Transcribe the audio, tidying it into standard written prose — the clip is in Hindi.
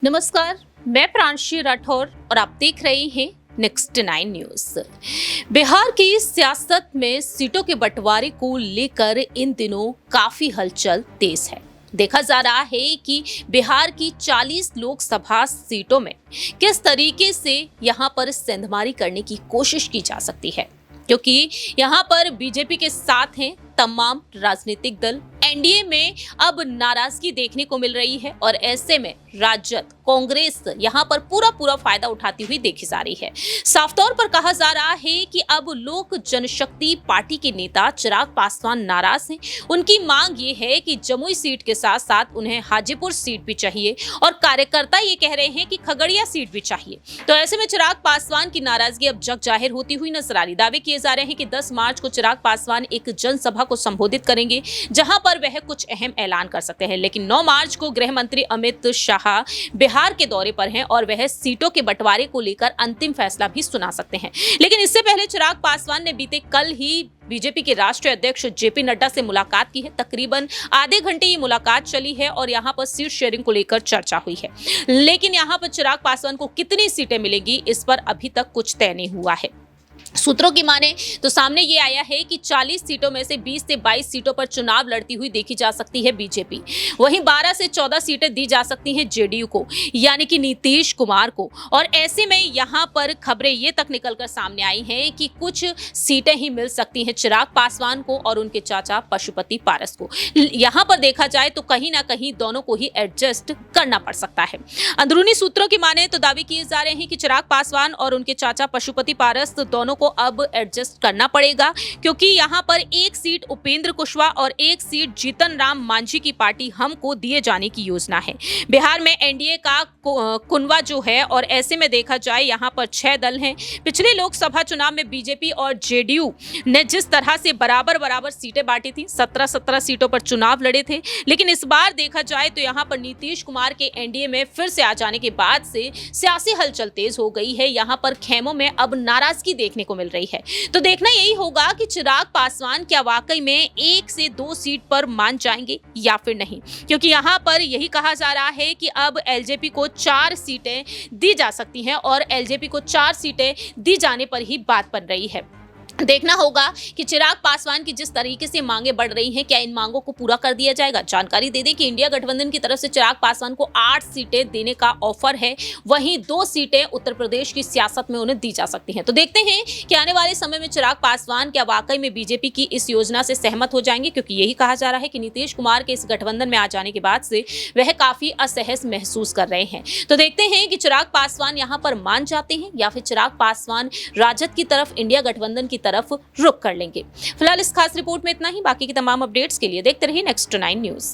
नमस्कार, मैं प्रांशी राठौर और आप देख रहे हैं नेक्स्ट 9 न्यूज। बिहार की सियासत में सीटों के बंटवारे को लेकर इन दिनों काफी हलचल तेज है। देखा जा रहा है कि बिहार की 40 लोकसभा सीटों में किस तरीके से यहां पर सेंधमारी करने की कोशिश की जा सकती है, क्योंकि यहां पर बीजेपी के साथ हैं तमाम राजनीतिक दल। एनडीए में अब नाराजगी देखने को मिल रही है और ऐसे में राजद कांग्रेस यहां पर पूरा फायदा उठाती हुई देखी जा रही है। साफ तौर पर कहा जा रहा है कि अब लोक जनशक्ति पार्टी के नेता चिराग पासवान नाराज हैं। उनकी मांग ये है कि जमुई सीट के साथ साथ उन्हें हाजीपुर सीट भी चाहिए और कार्यकर्ता ये कह रहे हैं कि खगड़िया सीट भी चाहिए। तो ऐसे में चिराग पासवान की नाराजगी अब जग जाहिर होती हुई नजर आ रही। दावे किए जा रहे हैं कि 10 मार्च को चिराग पासवान एक जनसभा को संबोधित करेंगे, जहां पर वह कुछ अहम ऐलान कर सकते हैं। लेकिन 9 मार्च को गृह मंत्री अमित शाह बिहार के दौरे पर हैं और वह सीटों के बंटवारे को लेकर अंतिम फैसला भी सुना सकते हैं। लेकिन इससे पहले चिराग पासवान ने बीते कल ही बीजेपी के राष्ट्रीय अध्यक्ष जेपी नड्डा से मुलाकात की है। तकरीबन आधे घंटे ये मुलाकात चली है और यहां पर सीट शेयरिंग को लेकर चर्चा हुई है। लेकिन यहां पर चिराग पासवान को कितनी सीटें मिलेंगी, इस पर अभी तक कुछ तय नहीं हुआ है। सूत्रों की माने तो सामने ये आया है कि 40 सीटों में से 20 से 22 सीटों पर चुनाव लड़ती हुई देखी जा सकती है बीजेपी। वहीं 12 से 14 सीटें दी जा सकती हैं जेडीयू को, यानी कि नीतीश कुमार को। और ऐसे में यहां पर खबरें ये तक निकलकर सामने आई हैं कि कुछ सीटें ही मिल सकती हैं चिराग पासवान को और उनके चाचा पशुपति पारस को। यहां पर देखा जाए तो कहीं ना कहीं दोनों को ही एडजस्ट करना पड़ सकता है। अंदरूनी सूत्रों की माने तो दावे किए जा रहे हैं कि चिराग पासवान और उनके चाचा पशुपति पारस दोनों को अब एडजस्ट करना पड़ेगा, क्योंकि यहां पर एक सीट उपेंद्र कुशवाहा और एक सीट जीतन राम मांझी की पार्टी हम को दिए जाने की योजना है। बिहार में एनडीए का कुनवा जो है, और ऐसे में देखा जाए यहां पर 6 दल हैं। पिछले लोकसभा चुनाव में बीजेपी और जेडीयू ने जिस तरह से बराबर सीटें बांटी थी, 17 सीटों पर चुनाव लड़े थे। लेकिन इस बार देखा जाए तो यहां पर नीतीश कुमार के एनडीए में फिर से आ जाने के बाद से सियासी हलचल तेज हो गई है। यहां पर खेमों में अब नाराजगी देखने को मिल रही है। तो देखना यही होगा कि चिराग पासवान क्या वाकई में 1 से 2 सीट पर मान जाएंगे या फिर नहीं, क्योंकि यहां पर यही कहा जा रहा है कि अब एलजेपी को 4 सीटें दी जा सकती हैं और एलजेपी को 4 सीटें दी जाने पर ही बात बन रही है। देखना होगा कि चिराग पासवान की जिस तरीके से मांगे बढ़ रही हैं, क्या इन मांगों को पूरा कर दिया जाएगा। जानकारी दे दें कि इंडिया गठबंधन की तरफ से चिराग पासवान को 8 सीटें देने का ऑफर है। वहीं 2 सीटें उत्तर प्रदेश की सियासत में उन्हें दी जा सकती हैं। तो देखते हैं कि आने वाले समय में चिराग पासवान क्या वाकई में बीजेपी की इस योजना से सहमत हो जाएंगे, क्योंकि यही कहा जा रहा है कि नीतीश कुमार के इस गठबंधन में आ जाने के बाद से वह काफी असहज महसूस कर रहे हैं। तो देखते हैं कि चिराग पासवान यहाँ पर मान जाते हैं या फिर चिराग पासवान राजद की तरफ, इंडिया गठबंधन की तरफ रुक कर लेंगे। फिलहाल इस खास रिपोर्ट में इतना ही। बाकी की तमाम अपडेट्स के लिए देखते रहिए नेक्स्ट 9 न्यूज।